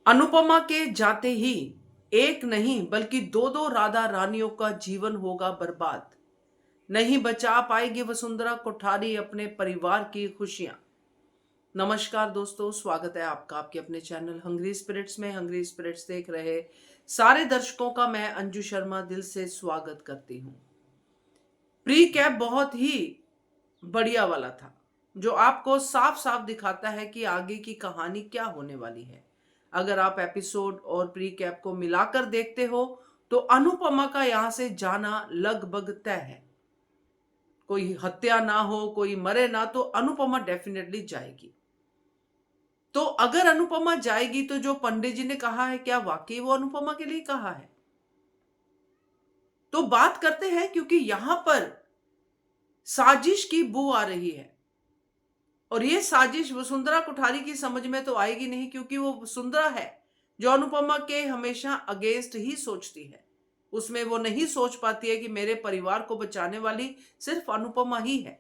अनुपमा के जाते ही एक नहीं बल्कि दो दो राधा रानियों का जीवन होगा बर्बाद। नहीं बचा पाएगी वसुंधरा कोठारी अपने परिवार की खुशियां। नमस्कार दोस्तों, स्वागत है आपका आपके अपने चैनल हंग्री स्पिरिट्स में। हंग्री स्पिरिट्स देख रहे सारे दर्शकों का मैं अंजू शर्मा दिल से स्वागत करती हूं। प्री कैप बहुत ही बढ़िया वाला था, जो आपको साफ साफ दिखाता है कि आगे की कहानी क्या होने वाली है। अगर आप एपिसोड और प्री कैप को मिलाकर देखते हो तो अनुपमा का यहां से जाना लगभग तय है। कोई हत्या ना हो, कोई मरे ना, तो अनुपमा डेफिनेटली जाएगी। तो अगर अनुपमा जाएगी तो जो पंडित जी ने कहा है, क्या वाकई वो अनुपमा के लिए कहा है? तो बात करते हैं, क्योंकि यहां पर साजिश की बू आ रही है। और ये साजिश वसुंधरा कोठारी की समझ में तो आएगी नहीं, क्योंकि वो वसुंधरा है जो अनुपमा के हमेशा अगेंस्ट ही सोचती है। उसमें वो नहीं सोच पाती है कि मेरे परिवार को बचाने वाली सिर्फ अनुपमा ही है।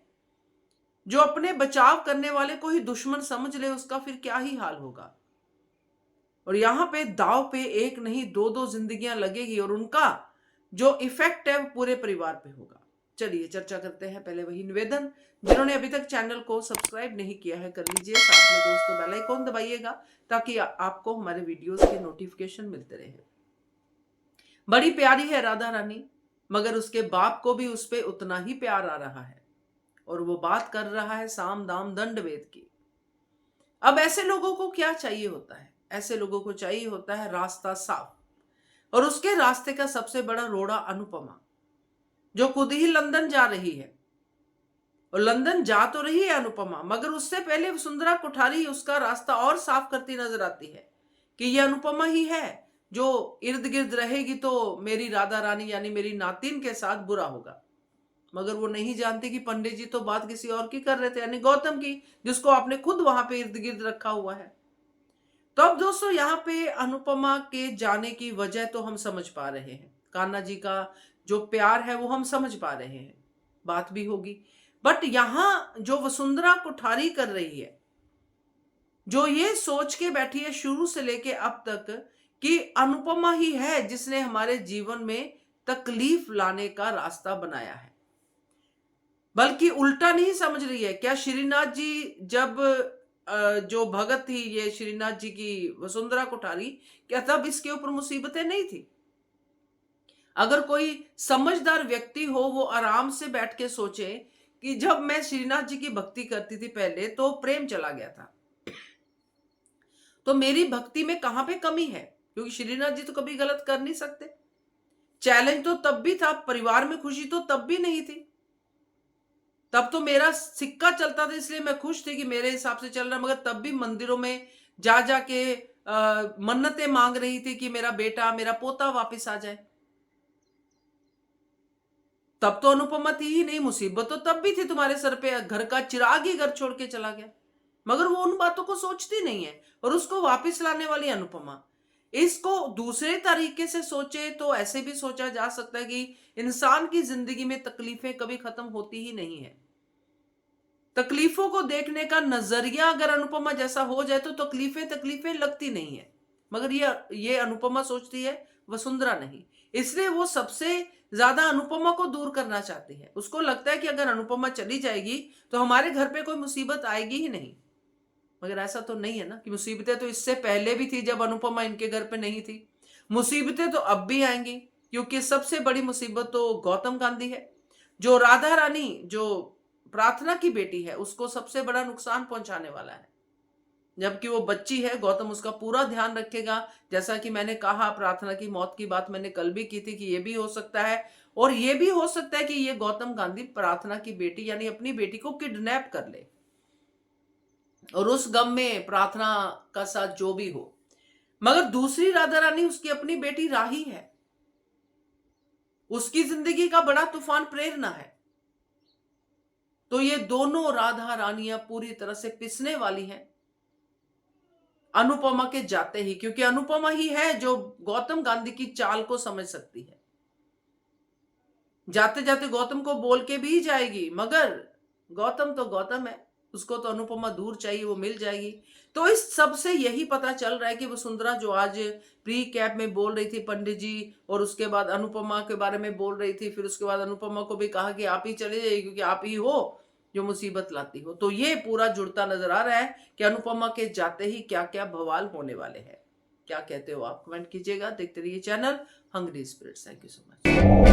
जो अपने बचाव करने वाले को ही दुश्मन समझ ले, उसका फिर क्या ही हाल होगा। और यहां पे दाव पे एक नहीं दो दो जिंदगियां लगेगी, और उनका जो इफेक्ट है वो पूरे परिवार पे होगा। चलिए चर्चा करते हैं। पहले वही निवेदन, जिन्होंने अभी तक चैनल को सब्सक्राइब नहीं किया है कर लीजिए, साथ में दोस्तों बेल आइकॉन दबाइएगा ताकि आपको हमारे वीडियोस के नोटिफिकेशन मिलते रहे। बड़ी प्यारी है राधा रानी, मगर उसके बाप को भी उस पर उतना ही प्यार आ रहा है, और वो बात कर रहा है साम दाम दंड भेद की। अब ऐसे लोगों को क्या चाहिए होता है? ऐसे लोगों को चाहिए होता है रास्ता साफ, और उसके रास्ते का सबसे बड़ा रोड़ा अनुपमा, जो खुद ही लंदन जा रही है। और लंदन जा तो रही है अनुपमा, मगर उससे पहले वसुंधरा कोठारी उसका रास्ता और साफ करती नजर आती है कि यह अनुपमा ही है जो इर्द गिर्द रहेगी तो मेरी राधा रानी यानी मेरी नातिन के साथ बुरा होगा। मगर वो नहीं जानती कि पंडित जी तो बात किसी और की कर रहे थे, यानी गौतम की, जिसको आपने खुद वहां पे इर्द गिर्द रखा हुआ है। तो अब दोस्तों, यहाँ पे अनुपमा के जाने की वजह तो हम समझ पा रहे हैं। कान्हा जी का जो प्यार है वो हम समझ पा रहे हैं, बात भी होगी। बट यहां जो वसुंधरा कोठारी कर रही है, जो ये सोच के बैठी है शुरू से लेके अब तक कि अनुपमा ही है जिसने हमारे जीवन में तकलीफ लाने का रास्ता बनाया है, बल्कि उल्टा नहीं समझ रही है। क्या श्रीनाथ जी जब जो भगत थी ये श्रीनाथ जी की वसुंधरा कोठारी, क्या तब इसके ऊपर मुसीबतें नहीं थी? अगर कोई समझदार व्यक्ति हो वो आराम से बैठ के सोचे कि जब मैं श्रीनाथ जी की भक्ति करती थी पहले तो प्रेम चला गया था, तो मेरी भक्ति में कहां पे कमी है? क्योंकि श्रीनाथ जी तो कभी गलत कर नहीं सकते। चैलेंज तो तब भी था, परिवार में खुशी तो तब भी नहीं थी। तब तो मेरा सिक्का चलता था, इसलिए मैं खुश थी कि मेरे हिसाब से चल रहा, मगर तब भी मंदिरों में जा जाके मन्नतें मांग रही थी कि मेरा बेटा मेरा पोता वापस आ जाए। तब तो अनुपमा थी ही नहीं, मुसीबत तो तब भी थी तुम्हारे सर पे, घर का चिराग ही घर छोड़ के चला गया। मगर वो उन बातों को सोचती नहीं है, और उसको वापस लाने वाली अनुपमा। इसको दूसरे तरीके से सोचे तो ऐसे भी सोचा जा सकता है कि इंसान की जिंदगी में तकलीफें कभी खत्म होती ही नहीं है। तकलीफों को देखने का नजरिया अगर अनुपमा जैसा हो जाए तो तकलीफें तकलीफें लगती नहीं है। मगर ये अनुपमा सोचती है, वसुंधरा नहीं। इसलिए वो सबसे ज्यादा अनुपमा को दूर करना चाहती है। उसको लगता है कि अगर अनुपमा चली जाएगी तो हमारे घर पे कोई मुसीबत आएगी ही नहीं। मगर ऐसा तो नहीं है ना, कि मुसीबतें तो इससे पहले भी थी जब अनुपमा इनके घर पे नहीं थी। मुसीबतें तो अब भी आएंगी, क्योंकि सबसे बड़ी मुसीबत तो गौतम गांधी है, जो राधा रानी जो प्रार्थना की बेटी है उसको सबसे बड़ा नुकसान पहुंचाने वाला है। जबकि वो बच्ची है, गौतम उसका पूरा ध्यान रखेगा। जैसा कि मैंने कहा, प्रार्थना की मौत की बात मैंने कल भी की थी कि ये भी हो सकता है, और ये भी हो सकता है कि ये गौतम गांधी प्रार्थना की बेटी यानी अपनी बेटी को किडनैप कर ले, और उस गम में प्रार्थना का साथ जो भी हो। मगर दूसरी राधा रानी उसकी अपनी बेटी राही है, उसकी जिंदगी का बड़ा तूफान प्रेरणा है। तो ये दोनों राधा रानियां पूरी तरह से पिसने वाली हैं अनुपमा के जाते ही, क्योंकि अनुपमा ही है जो गौतम गांधी की चाल को समझ सकती है। जाते जाते गौतम को बोल के भी जाएगी, मगर गौतम तो गौतम है, उसको तो अनुपमा दूर चाहिए, वो मिल जाएगी। तो इस सब से यही पता चल रहा है कि वसुंधरा जो आज प्री कैप में बोल रही थी पंडित जी, और उसके बाद अनुपमा के बारे में बोल रही थी, फिर उसके बाद अनुपमा को भी कहा कि आप ही चले जाइए क्योंकि आप ही हो जो मुसीबत लाती हो। तो ये पूरा जुड़ता नजर आ रहा है कि अनुपमा के जाते ही क्या क्या बवाल होने वाले हैं। क्या कहते हो आप? कमेंट कीजिएगा। देखते रहिए channel Hungry Spirits. Thank you so much.